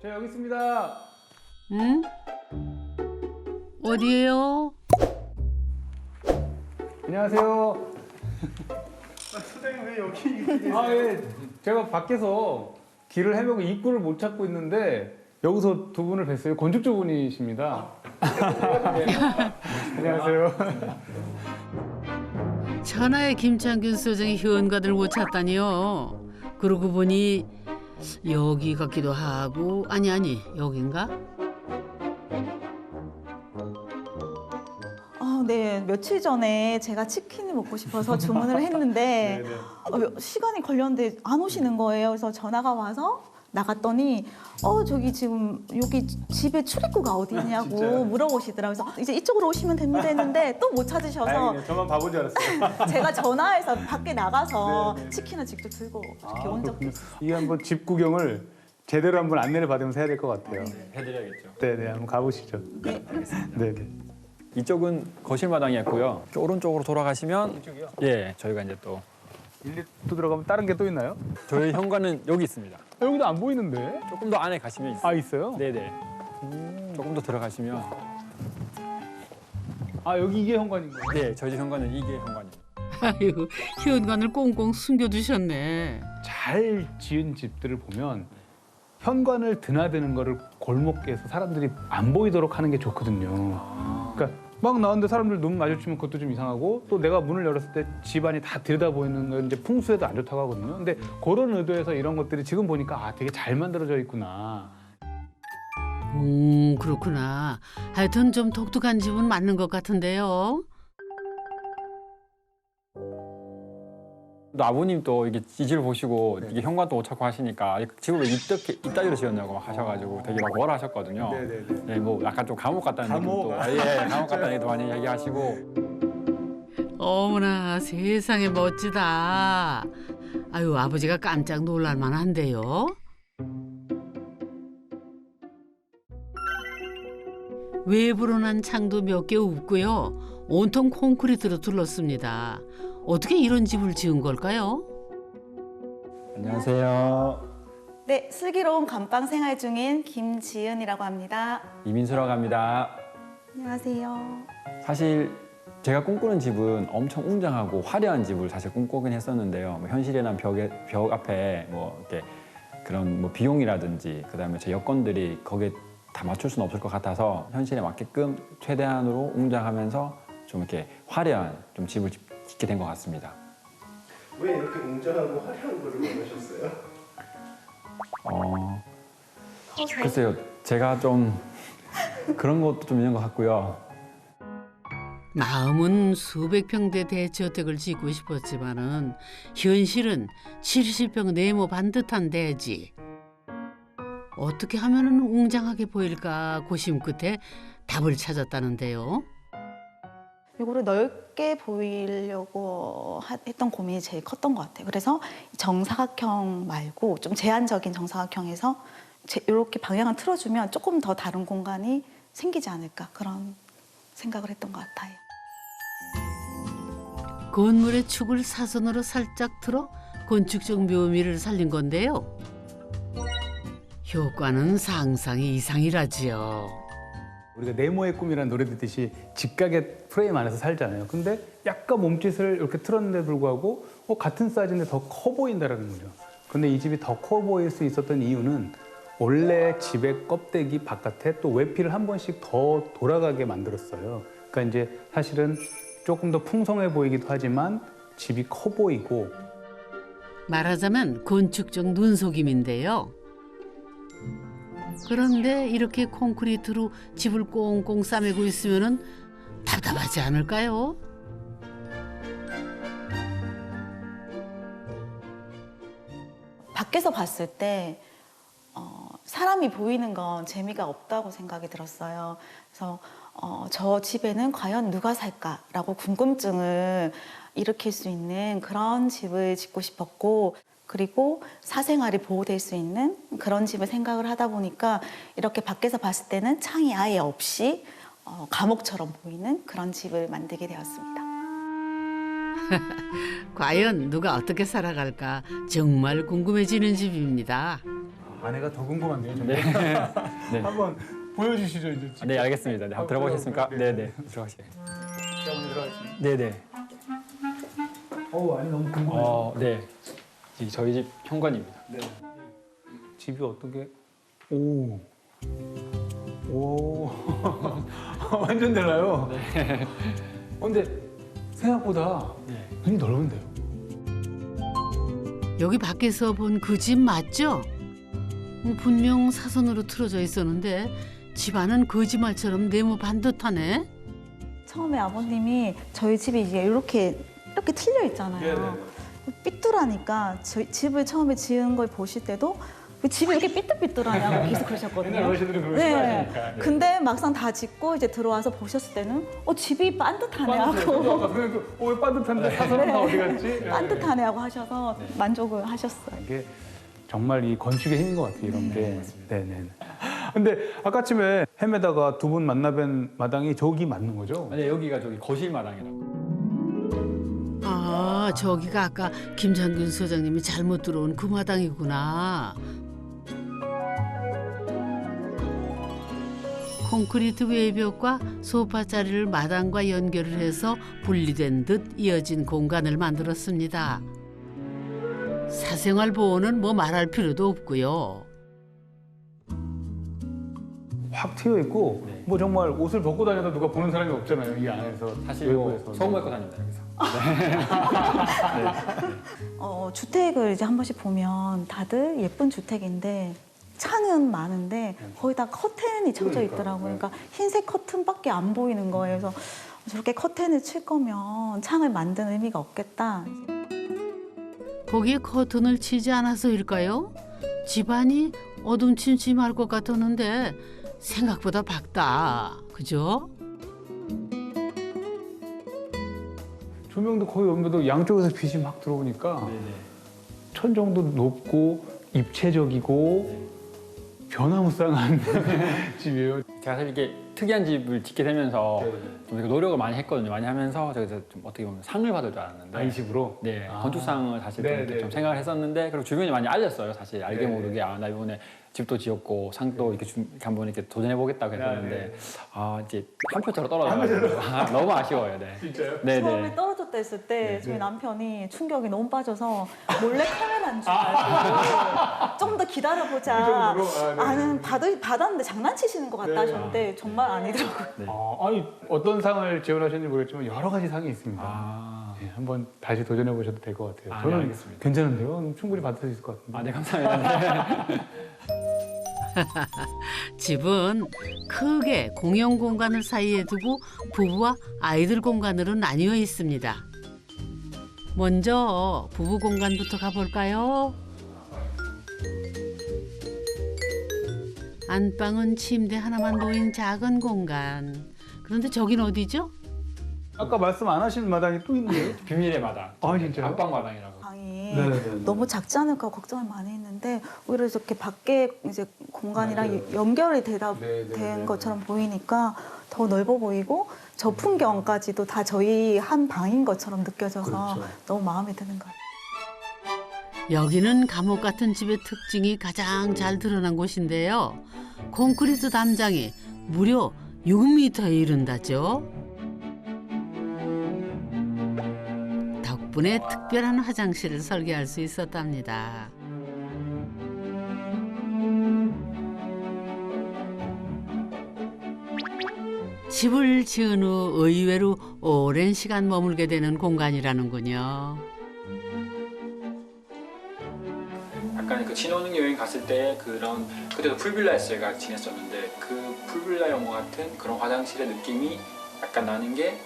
저 여기 있습니다. 응? 어디에요? 안녕하세요. 소장님 왜 여기 계세요? 아, 예. 제가 밖에서 길을 헤매고 입구를 못 찾고 있는데 여기서 두 분을 뵀어요. 건축주 분이십니다. 네. 안녕하세요. 천하의 김창균 소장이 현관을 못 찾다니요. 그러고 보니 여기 같기도 하고 아니 여긴가? 네, 며칠 전에 제가 치킨을 먹고 싶어서 주문을 했는데 시간이 걸렸는데 안 오시는 거예요. 그래서 전화가 와서 나갔더니 저기 지금 여기 집에 출입구가 어디 있냐고 물어보시더라고요. 그래서 이제 이쪽으로 오시면 됩니다 했는데 또 못 찾으셔서 다행이네요. 저만 바본 줄 알았어요. 제가 전화해서 밖에 나가서 치킨을 직접 들고 이렇게 온 적도 그렇군요. 있어요. 이게 한번 집 구경을 제대로 한번 안내를 받으면서 해야 될 것 같아요. 해드려야겠죠. 네네, 한번 가보시죠. 네네. 이쪽은 거실 마당이었고요. 오른쪽으로 돌아가시면 이쪽이요? 예, 저희가 이제 또 1, 2또 들어가면 다른 게 또 있나요? 저희 현관은 여기 있습니다. 여기도 안 보이는데? 조금 더 안에 가시면 있어요. 아, 있어요? 네네. 조금 더 들어가시면 아, 여기 이게 현관인 거예요? 네, 저희 집 현관은 이게 현관입니다. 아유, 현관을 꽁꽁 숨겨두셨네. 잘 지은 집들을 보면 현관을 드나드는 거를 골목에서 사람들이 안 보이도록 하는 게 좋거든요. 그러니까 막 나왔는데 사람들 눈 마주치면 그것도 좀 이상하고 또 내가 문을 열었을 때 집안이 다 들여다 보이는 건 이제 풍수에도 안 좋다고 하거든요. 근데 그런 의도에서 이런 것들이 지금 보니까 되게 잘 만들어져 있구나. 그렇구나. 하여튼 좀 독특한 집은 맞는 것 같은데요. 또 아버님 또 이게 이 집을 보시고 이게 현관도 못 찾고 하시니까 집을 왜 이따위로 지었냐고 막 하셔가지고 되게 막 뭐라 하셨거든요. 네네네. 네, 뭐 약간 좀 감옥 같다는 감옥. 느낌도 예, 감옥 같다는 얘기도 많이 얘기하시고 어머나 세상에 멋지다. 아유 아버지가 깜짝 놀랄 만한데요. 외부로 난 창도 몇 개 없고요. 온통 콘크리트로 둘렀습니다. 어떻게 이런 집을 지은 걸까요? 안녕하세요. 네, 슬기로운 감방 생활 중인 김지은이라고 합니다. 이민수라고 합니다. 안녕하세요. 사실 제가 꿈꾸는 집은 엄청 웅장하고 화려한 집을 사실 꿈꾸긴 했었는데요. 뭐 현실이란 벽 앞에 뭐 이렇게 그런 뭐 비용이라든지 그다음에 제 여건들이 거기에 다 맞출 수는 없을 것 같아서 현실에 맞게끔 최대한으로 웅장하면서 좀 이렇게 화려한 좀 집을 짓게 된 것 같습니다. 왜 이렇게 웅장하고 화려한 거를 원하셨어요? 글쎄요, 제가 좀 그런 것도 좀 있는 것 같고요. 마음은 수백 평대 대저택을 짓고 싶었지만은 현실은 70평 네모 반듯한 대지. 어떻게 하면은 웅장하게 보일까 고심 끝에 답을 찾았다는데요. 이거를 넓게 보이려고 했던 고민이 제일 컸던 것 같아요. 그래서 정사각형 말고 좀 제한적인 정사각형에서 이렇게 방향을 틀어주면 조금 더 다른 공간이 생기지 않을까 그런 생각을 했던 것 같아요. 건물의 축을 사선으로 살짝 틀어 건축적 묘미를 살린 건데요. 효과는 상상이 이상이라지요. 우리가 네모의 꿈이라는 노래 듣듯이 직각의 프레임 안에서 살잖아요. 근데 약간 몸짓을 이렇게 틀었는데 불구하고 같은 사이즈인데 더 커 보인다라는 거죠. 근데 이 집이 더 커 보일 수 있었던 이유는 원래 집의 껍데기 바깥에 또 외피를 한 번씩 더 돌아가게 만들었어요. 그러니까 이제 사실은 조금 더 풍성해 보이기도 하지만 집이 커 보이고 말하자면 건축적 눈속임인데요. 그런데 이렇게 콘크리트로 집을 꽁꽁 싸매고 있으면은 답답하지 않을까요? 밖에서 봤을 때 사람이 보이는 건 재미가 없다고 생각이 들었어요. 그래서 저 집에는 과연 누가 살까라고 궁금증을 일으킬 수 있는 그런 집을 짓고 싶었고 그리고 사생활이 보호될 수 있는 그런 집을 생각을 하다 보니까 이렇게 밖에서 봤을 때는 창이 아예 없이 감옥처럼 보이는 그런 집을 만들게 되었습니다. 과연 누가 어떻게 살아갈까 정말 궁금해지는 집입니다. 안에가 더 궁금한데요. 저는. 네. 네. 한번 보여주시죠 이제. 네, 알겠습니다. 네, 한번 들어보시겠습니까? 네. 네, 네. 들어가세요. 제가 먼저 들어가겠습니다. 네, 네. 안이 너무 궁금해요. 네. 이 저희 집 현관입니다. 네. 집이 어떻게? 오. 오. 완전 달라요. 네. 근데 생각보다 네. 굉장히 넓은데요. 여기 밖에서 본 그 집 맞죠? 분명 사선으로 틀어져 있었는데 집 안은 거짓말처럼 네모 반듯하네. 처음에 아버님이 저희 집이 이제 이렇게 틀려 있잖아요. 삐뚤하니까 저희 집을 처음에 지은 걸 보실 때도 왜 집이 이렇게 삐뚤삐뚤하냐고 계속 그러셨거든요. 옛날 어르신들은 그러시고 네. 하시니까. 근데 막상 다 짓고 이제 들어와서 보셨을 때는 집이 반듯하네 하고 왜 반듯한데 사선은 다 어디 갔지? 반듯하네 하고 하셔서 만족을 하셨어요. 이게 정말 이 건축의 힘인 것 같아요, 이런 게. 네네. 근데 아까쯤에 헤매다가 두 분 만나뵌 마당이 저기 맞는 거죠? 네, 여기가 저기 거실 마당이라고. 아, 저기가 아까 김장균 소장님이 잘못 들어온 그 마당이구나. 콘크리트 외벽과 소파 자리를 마당과 연결을 해서 분리된 듯 이어진 공간을 만들었습니다. 사생활 보호는 뭐 말할 필요도 없고요. 확 트여 있고 네. 뭐 정말 옷을 벗고 다녀도 누가 보는 사람이 없잖아요, 이 안에서. 사실 뭐 외부에서. 소금 먹고 다닙니다, 여기서. 주택을 이제 한 번씩 보면 다들 예쁜 주택인데 창은 많은데 거의 다 커튼이 쳐져 그러니까, 있더라고요. 그러니까 흰색 커튼밖에 안 보이는 거예요. 그래서 저렇게 커튼을 칠 거면 창을 만드는 의미가 없겠다. 거기에 커튼을 치지 않아서일까요? 집안이 어둠침침할 것 같았는데 생각보다 밝다. 그죠? 조명도 거의 없는데도 양쪽에서 빛이 막 들어오니까 네네. 천정도 높고 입체적이고 변화무쌍한 집이에요. 제가 사실 이렇게 특이한 집을 짓게 되면서 좀 이렇게 노력을 많이 했거든요. 많이 하면서 제가 좀 어떻게 보면 상을 받을 줄 알았는데. 이 집으로. 네, 아. 건축상을 사실 네, 좀, 이렇게 네, 좀 네. 생각을 했었는데 그리고 주변에 많이 알렸어요. 사실 알게 네. 모르게 나 이번에 집도 지었고 상도 이렇게, 이렇게 한번 이렇게 도전해 보겠다고 했었는데 이제 한 표처럼 떨어져가지고 너무 아쉬워요. 네. 진짜요? 네, 처음에 네. 떨어졌다 했을 때 네, 저희 네. 남편이 충격이 너무 빠져서 몰래 카메라인 줄 알고 좀 더 기다려보자. 그 정도로? 아, 네. 받았는데 장난치시는 것 같다 네. 하셨는데 정말 아니더라고요. 네. 아니 어떤 상을 지원하셨는지 모르겠지만 여러 가지 상이 있습니다. 네, 한번 다시 도전해 보셔도 될 것 같아요. 아, 네, 저는 알겠습니다. 괜찮은데요. 충분히 받을 수 있을 것 같은데. 네, 감사합니다. 네. 집은 크게 공용 공간을 사이에 두고 부부와 아이들 공간으로 나뉘어 있습니다. 먼저 부부 공간부터 가볼까요? 안방은 침대 하나만 놓인 작은 공간. 그런데 저긴 어디죠? 아까 말씀 안 하신 마당이 또 있네요. 비밀의 마당. 아, 진짜요? 안방 마당이라고. 방이 네네네. 너무 작지 않을까 걱정을 많이 했는데 오히려 이렇게 밖에 이제 공간이랑 연결이 된 것처럼 보이니까 더 넓어 보이고 저 풍경까지도 다 저희 한 방인 것처럼 느껴져서 그렇죠. 너무 마음에 드는 것 같아요. 여기는 감옥 같은 집의 특징이 가장 잘 드러난 곳인데요. 콘크리트 담장이 무려 6m에 이른다죠. 덕분에 특별한 화장실을 설계할 수 있었답니다. 집을 지은 후 의외로 오랜 시간 머물게 되는 공간이라는군요. 약간 그 신혼여행 여행 갔을 때 그런 그때도 풀빌라에서 제가 지냈었는데 그 풀빌라 영화 같은 그런 화장실의 느낌이 약간 나는 게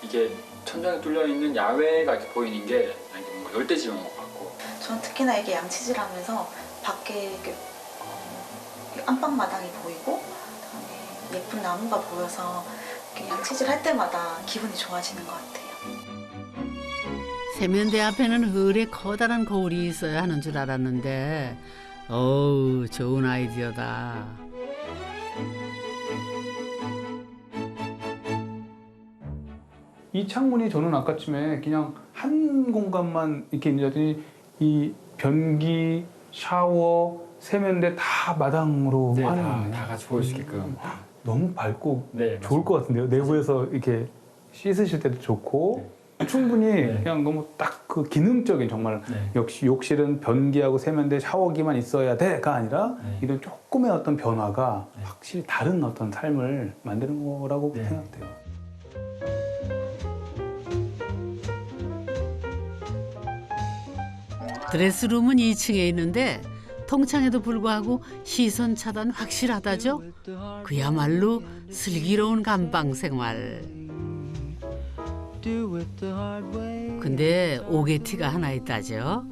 이게 천장에 뚫려 있는 야외가 이렇게 보이는 게 뭔가 열대지방인 것 같고. 저는 특히나 이게 양치질하면서 밖에 이렇게 안방 마당이 보이고 그다음에 예쁜 나무가 보여서 이렇게 양치질 할 때마다 기분이 좋아지는 것 같아요. 세면대 앞에는 흐레 커다란 거울이 있어야 하는 줄 알았는데 어우 좋은 아이디어다. 이 창문이 저는 아까쯤에 그냥 한 공간만 이렇게 있는지 이 변기, 샤워, 세면대 다 마당으로 네, 하는 다, 거네요. 다 같이 보일 수 있게끔. 너무 밝고 네, 좋을 것 같은데요. 내부에서 이렇게 씻으실 때도 좋고 충분히 그냥 너무 딱 그 기능적인 정말 네. 역시 욕실은 변기하고 세면대 샤워기만 있어야 돼가 아니라 네. 이런 조금의 어떤 변화가 네. 확실히 다른 어떤 삶을 만드는 거라고 네. 생각돼요. 드레스룸은 2층에 있는데 통창에도 불구하고 시선 차단 확실하다죠. 그야말로 슬기로운 감방 생활. 근데 오게티가 하나 있다죠.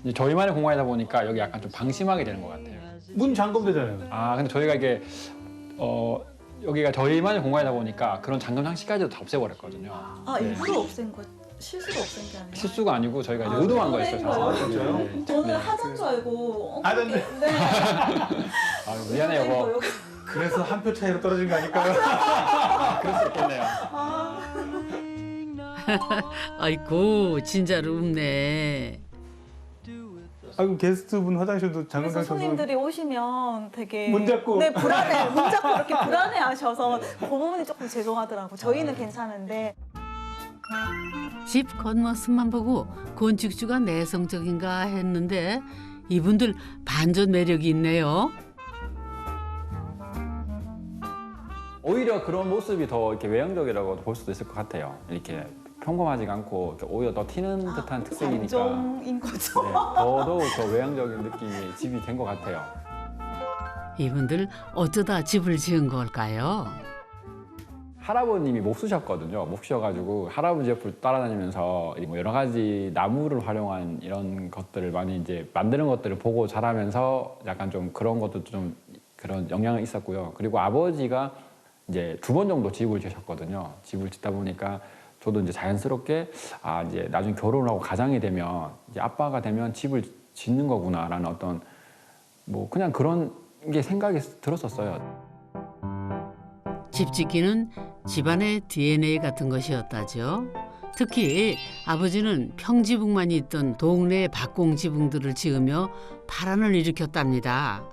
이제 저희만의 공간이다 보니까 여기 약간 좀 방심하게 되는 것 같아요. 문 잠금 되잖아요. 아 근데 저희가 이게 여기가 저희만의 공간이다 보니까 그런 잠금 장치까지도 다 없애버렸거든요. 아 네. 일부러 없앤 거 실수로 없앤 게 아니에요? 실수가 아니고 저희가 이제 의도한 거였어요. 거예요? 사실. 진짜요? 네. 저는 네. 하던 줄 알고 하던 줄. 네. 아, 미안해요, 여보. 그래서 한 표 차이로 떨어진 거 아닐까요? 그럴 수 있겠네요. 아이고 진짜로 없네. 아이고 게스트분 화장실도 잠금 그래서 장치 손님들이 오시면 되게 문 잡고. 네 불안해 문 잡고 이렇게 불안해하셔서 그 부분이 조금 죄송하더라고. 저희는 괜찮은데 집 겉모습만 보고 건축주가 내성적인가 했는데 이분들 반전 매력이 있네요. 오히려 그런 모습이 더 이렇게 외향적이라고 볼 수도 있을 것 같아요. 이렇게 평범하지가 않고 이렇게 오히려 더 튀는 듯한 특색이니까 감정인 거죠. 네, 더더욱 더 외향적인 느낌이 집이 된 것 같아요. 이분들 어쩌다 집을 지은 걸까요? 할아버님이 몹쓰셨거든요. 몹쓰셔가지고 할아버지 옆을 따라다니면서 뭐 여러 가지 나무를 활용한 이런 것들을 많이 이제 만드는 것들을 보고 자라면서 약간 좀 그런 것도 좀 그런 영향이 있었고요. 그리고 아버지가 이제 2번 정도 집을 지으셨거든요. 집을 짓다 보니까 저도 이제 자연스럽게 아 이제 나중에 결혼을 하고 가장이 되면 이제 아빠가 되면 집을 짓는 거구나라는 어떤 뭐 그냥 그런 게 생각이 들었었어요. 집 짓기는 집안의 DNA 같은 것이었다죠. 특히 아버지는 평지붕만이 있던 동네 박공지붕들을 지으며 파란을 일으켰답니다.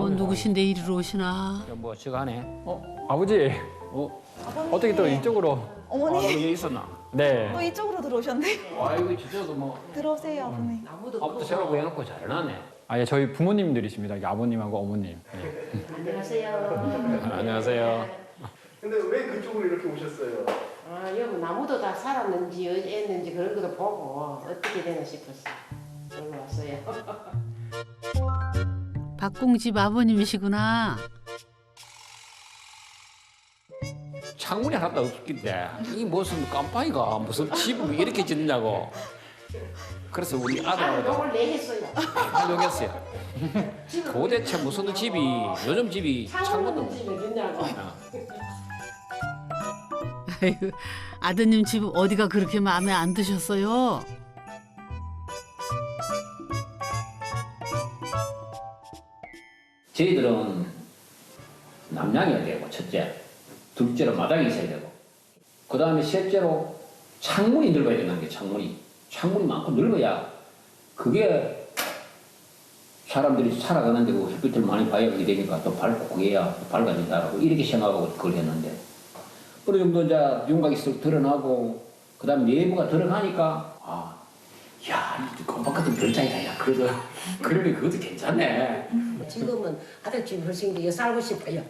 누구신데 이리로 오시나? 뭐 시간에 아버지 어떻게 또 이쪽으로 어머니 여기 있었나? 네. 또 이쪽으로 들어오셨네. 아이고 진짜도 뭐 들어오세요 아버님. 아무도 새로 해놓고 잘해놨네. 아, 예, 저희 부모님들이십니다. 이게 아버님하고 어머님. 네. 안녕하세요. 근데 왜 그쪽으로 이렇게 오셨어요? 아, 여기 나무도 다 살았는지 어쨌는지 그런 것도 보고 어떻게 되나 싶었어. 저로 왔어요. 박공집 아버님이시구나. 창문이 하나도 없길래 이 무슨 깜빡이가 무슨 집을 이렇게 짓느냐고. 그래서 우리 나는 아들하고도 욕을 내겠어요. 활용했어요. 도대체 무슨 집이 요즘 집이 창문도 창문은 집에 있냐고. 아이고, 아드님 집 어디가 그렇게 마음에 안 드셨어요? 저희들은 남양이어야 되고 첫째, 둘째로 마당이 있어야 되고, 그 다음에 셋째로 창문이 넓어야 되는 게 창문이 많고 넓어야 그게 사람들이 살아가는데 그 햇빛을 많이 봐야 하게 되니까 또 밝고 그래야 밝아진다라고 이렇게 생각하고 그걸 했는데 어느 정도 이제 윤곽이 쓱 드러나고 그 다음 내부가 드러나니까 야, 이 건박 같은 별장이다. 야, 그러니 그것도 괜찮네. 지금은 아들집 훨씬 더 살고 싶어요.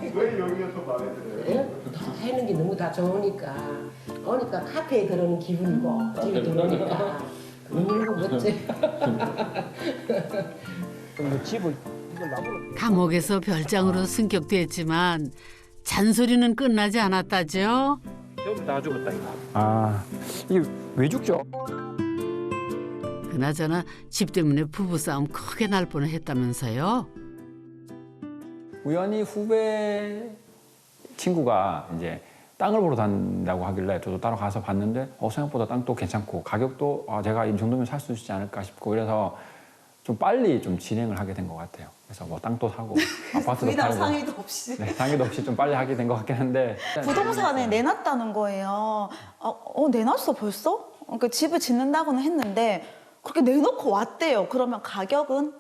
왜 여기가 더 마음에 들어요? 예? 다 해는 게 너무 다 좋으니까 오니까 카페에 들어오는 기분이고 집에 들어오니까 너무 멋지. 감옥에서 별장으로 승격됐지만 잔소리는 끝나지 않았다죠. 아, 이게 왜 죽죠? 그나저나 집 때문에 부부싸움 크게 날 뻔했다면서요. 우연히 후배 친구가 이제 땅을 보러 다닌다고 하길래 저도 따로 가서 봤는데 생각보다 땅도 괜찮고 가격도 제가 이 정도면 살 수 있지 않을까 싶고 그래서 좀 빨리 좀 진행을 하게 된 것 같아요. 그래서 뭐 땅도 사고 아파트도 부인하고 팔고 상의도 없이 네, 상의도 없이 좀 빨리 하게 된 것 같긴 한데 부동산에 내놨다는 거예요. 내놨어 벌써? 그러니까 집을 짓는다고는 했는데 그렇게 내놓고 왔대요. 그러면 가격은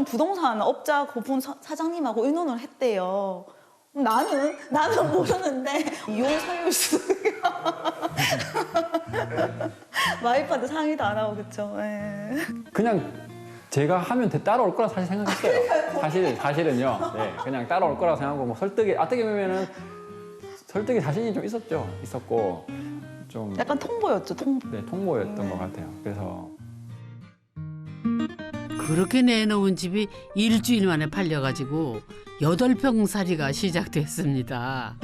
부동산 업자 고분 사장님하고 의논을 했대요. 나는 모르는데 이혼 사유수 와이프한테 상의도 안 하고 그쵸. 예. 그냥 제가 하면 따라올 거라 사실 생각했어요. 사실은요. 네, 그냥 따라올 거라 생각하고 뭐 설득이 어떻게 보면은 설득이 자신이 좀 있었고 좀 약간 통보였죠. 네, 통보였던 것 같아요. 그래서 그렇게 내놓은 집이 일주일 만에 팔려가지고 8평살이가 시작됐습니다.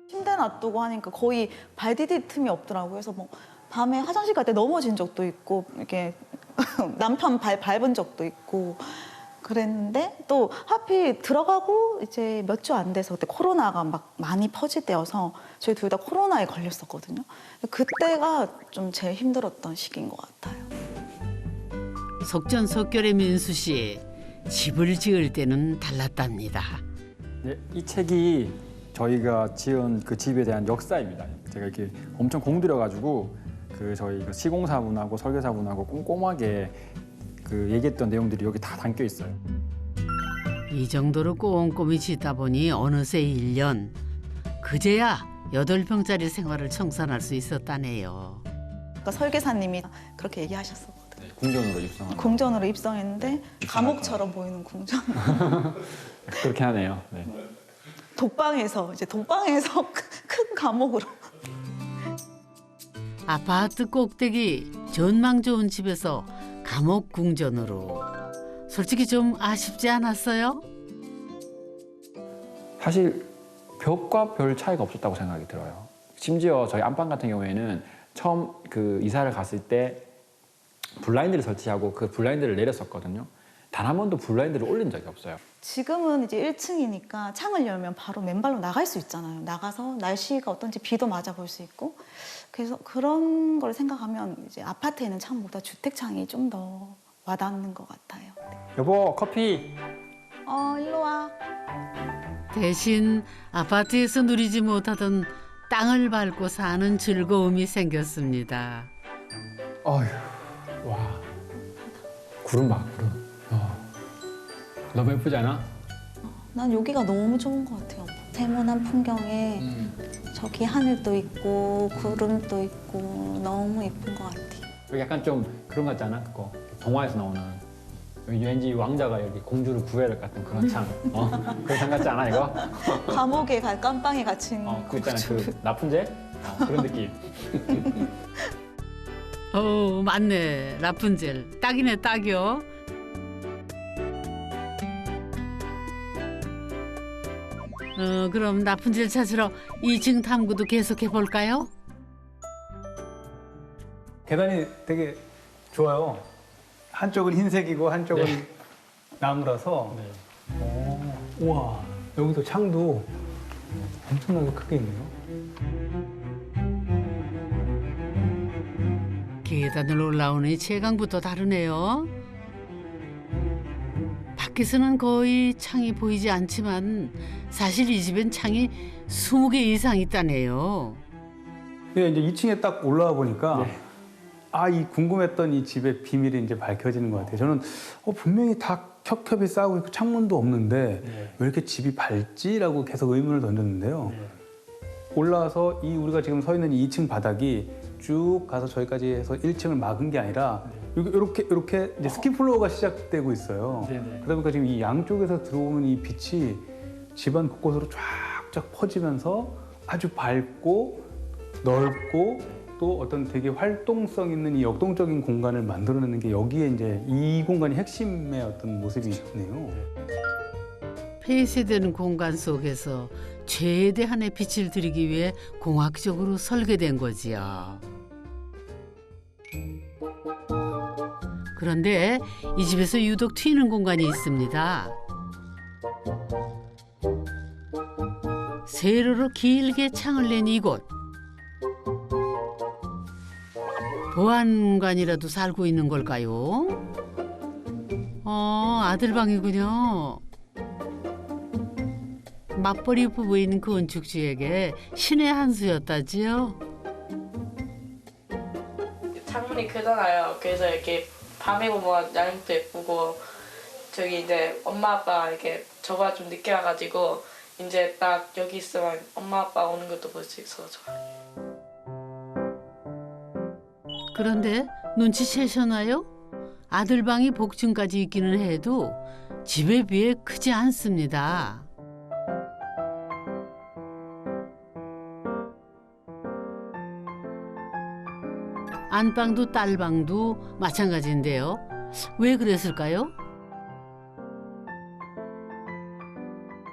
침대 놔두고 하니까 거의 발 디딜 틈이 없더라고요. 그래서 뭐 밤에 화장실 갈 때 넘어진 적도 있고 이렇게 남편 발 밟은 적도 있고 그랬는데 또 하필 들어가고 이제 몇 주 안 돼서 그때 코로나가 막 많이 퍼질 때여서 저희 둘 다 코로나에 걸렸었거든요. 그때가 좀 제일 힘들었던 시기인 것 같아요. 속전속결의 민수 씨, 집을 지을 때는 달랐답니다. 네, 이 책이 저희가 지은 그 집에 대한 역사입니다. 제가 이렇게 엄청 공들여가지고 저희 시공사분하고 설계사분하고 꼼꼼하게 얘기했던 내용들이 여기 다 담겨 있어요. 이 정도로 꼼꼼히 짓다 보니 어느새 1년. 그제야 8평짜리 생활을 청산할 수 있었다네요. 그러니까 설계사님이 그렇게 얘기하셨었거든요. 궁전으로 입성한. 궁전으로 입성했는데 감옥처럼 보이는 궁전. 그렇게 하네요. 네. 독방에서 큰 감옥으로. 아파트 꼭대기 전망 좋은 집에서 감옥 궁전으로. 솔직히 좀 아쉽지 않았어요? 사실 벽과 별 차이가 없었다고 생각이 들어요. 심지어 저희 안방 같은 경우에는 처음 이사를 갔을 때 블라인드를 설치하고 그 블라인드를 내렸었거든요. 단 한 번도 블라인드를 올린 적이 없어요. 지금은 이제 1층이니까 창을 열면 바로 맨발로 나갈 수 있잖아요. 나가서 날씨가 어떤지 비도 맞아볼 수 있고. 그래서 그런 걸 생각하면 이제 아파트에 있는 창보다 주택창이 좀 더 와닿는 것 같아요. 여보, 커피. 일로 와. 대신 아파트에서 누리지 못하던 땅을 밟고 사는 즐거움이 생겼습니다. 어휴, 와. 구름 봐, 구름. 너무 예쁘지 않아? 난 여기가 너무 좋은 것 같아요. 세모난 풍경에 저기 하늘도 있고 구름도 있고 너무 예쁜 것 같아요. 여기 약간 좀 그런 것 같지 않아? 그거 동화에서 나오는 여기 왠지 왕자가 여기 공주를 구해야 될 것 같은 그런 창. 그런 창 같지 않아 이거? 감옥에 깜빵에 갇힌 그 있잖아 그 라푼젤? 그런 느낌. 맞네. 라푼젤. 딱이네 딱이요. 그럼 라푼젤 찾으러 2층 탐구도 계속해 볼까요? 계단이 되게 좋아요. 한쪽은 흰색이고 한쪽은 나무라서. 우와, 여기도 창도 엄청나게 크게 있네요. 계단을 올라오니 채광부터 다르네요. 밖에서는 거의 창이 보이지 않지만 사실 이 집엔 창이 20개 이상 있다네요. 근데 이제 2층에 딱 올라와 보니까 이 궁금했던 이 집의 비밀이 이제 밝혀지는 것 같아요. 저는 분명히 다 겹겹이 쌓고 있고 창문도 없는데 왜 이렇게 집이 밝지라고 계속 의문을 던졌는데요. 올라와서 우리가 지금 서 있는 2층 바닥이 쭉 가서 저기까지 해서 1층을 막은 게 아니라 이렇게 이제 스키플로어가 시작되고 있어요. 그러다 보니까 지금 이 양쪽에서 들어오는 이 빛이 집안 곳곳으로 쫙쫙 퍼지면서 아주 밝고 넓고 또 어떤 되게 활동성 있는 이 역동적인 공간을 만들어내는 게 여기에 이제 이 공간이 핵심의 어떤 모습이 있네요. 폐쇄되는 공간 속에서 최대한의 빛을 들이기 위해 공학적으로 설계된 거지요. 그런데 이 집에서 유독 튀는 공간이 있습니다. 세로로 길게 창을 낸 이곳. 보안관이라도 살고 있는 걸까요? 아들 방이군요. 맞벌이 부부인 건축주에게 신의 한 수였다지요. 창문이 크잖아요. 그래서 이렇게 밤에 보면 야경도 예쁘고 저기 이제 엄마 아빠 이렇게 저가 좀 늦게 와가지고 이제 딱 여기 있으면 엄마 아빠 오는 것도 볼 수 있어서 좋아요. 그런데 눈치채셨나요? 아들 방이 복층까지 있기는 해도 집에 비해 크지 않습니다. 안방도 딸방도 마찬가지인데요. 왜 그랬을까요?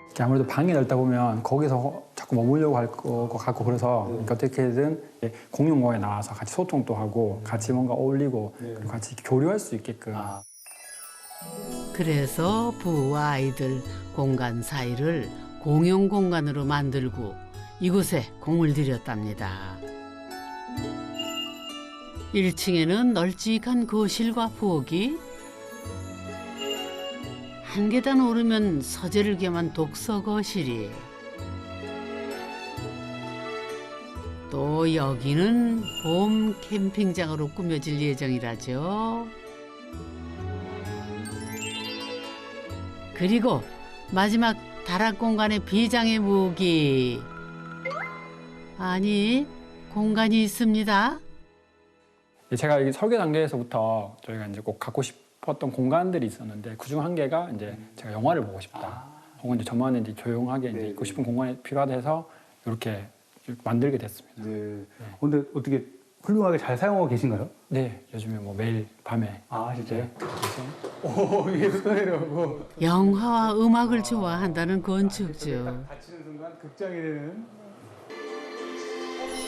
이렇게 아무래도 방이 넓다 보면 거기서 자꾸 머물려고 할 것 같고 그래서 그러니까 어떻게든 공용 공간에 나와서 같이 소통도 하고 같이 뭔가 어울리고 그리고 같이 교류할 수 있게끔. 그래서 부부와 아이들 공간 사이를 공용 공간으로 만들고 이곳에 공을 들였답니다. 1층에는 널찍한 거실과 부엌이, 한 계단 오르면 서재를 겸한 독서 거실이, 또 여기는 봄 캠핑장으로 꾸며질 예정이라죠. 그리고 마지막 다락 공간의 비장의 무기. 아니, 공간이 있습니다. 제가 이 설계 단계에서부터 저희가 이제 꼭 갖고 싶었던 공간들이 있었는데 그중 한 개가 이제 제가 영화를 보고 싶다. 혹은 이제 저만의 이제 조용하게 이제 있고 싶은 공간이 필요하다 해서 이렇게 만들게 됐습니다. 네. 근데 어떻게 훌륭하게 잘 사용하고 계신가요? 네, 요즘에 뭐 매일 밤에. 아, 진짜요? 오, 위에서 떠내려오고. 영화와 음악을 좋아한다는 건축주. 갇히는 순간 극장이 되는.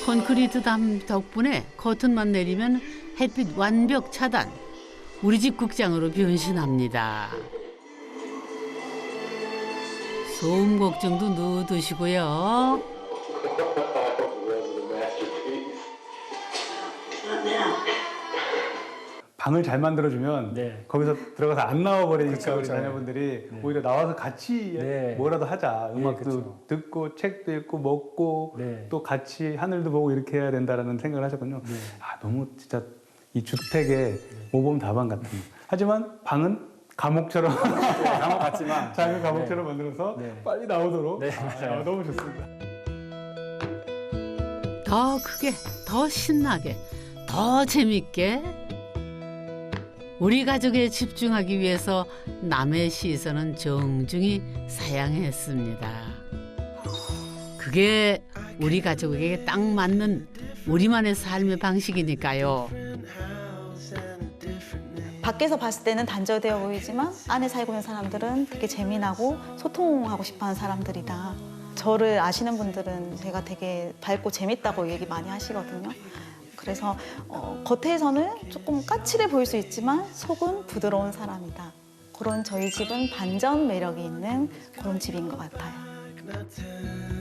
콘크리트 담 덕분에 커튼만 내리면 햇빛 완벽 차단. 우리 집 극장으로 변신합니다. 소음 걱정도 넣어두시고요. 방을 잘 만들어주면 네. 거기서 들어가서 안 나와버리니까 그쵸, 우리 그쵸. 자녀분들이 네. 오히려 나와서 같이 네. 뭐라도 하자. 네, 음악도 그쵸. 듣고 책도 읽고 먹고 네. 또 같이 하늘도 보고 이렇게 해야 된다라는 생각을 하셨군요. 네. 아, 너무 진짜 이 주택의 모범 답안 같은. 하지만 방은 감옥처럼 감옥 같지만 작은 감옥처럼 만들어서 네. 빨리 나오도록. 네, 맞아요. 너무 좋습니다. 더 크게, 더 신나게, 더 재밌게. 우리 가족에 집중하기 위해서 남의 시선은 정중히 사양했습니다. 그게 우리 가족에게 딱 맞는 우리만의 삶의 방식이니까요. 밖에서 봤을 때는 단절되어 보이지만 안에 살고 있는 사람들은 되게 재미나고 소통하고 싶어하는 사람들이다. 저를 아시는 분들은 제가 되게 밝고 재밌다고 얘기 많이 하시거든요. 그래서 겉에서는 조금 까칠해 보일 수 있지만 속은 부드러운 사람이다. 그런 저희 집은 반전 매력이 있는 그런 집인 것 같아요.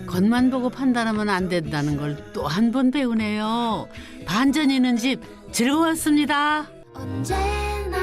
겉만 보고 판단하면 안 된다는 걸 또 한 번 배우네요. 반전 있는 집 즐거웠습니다. 언제나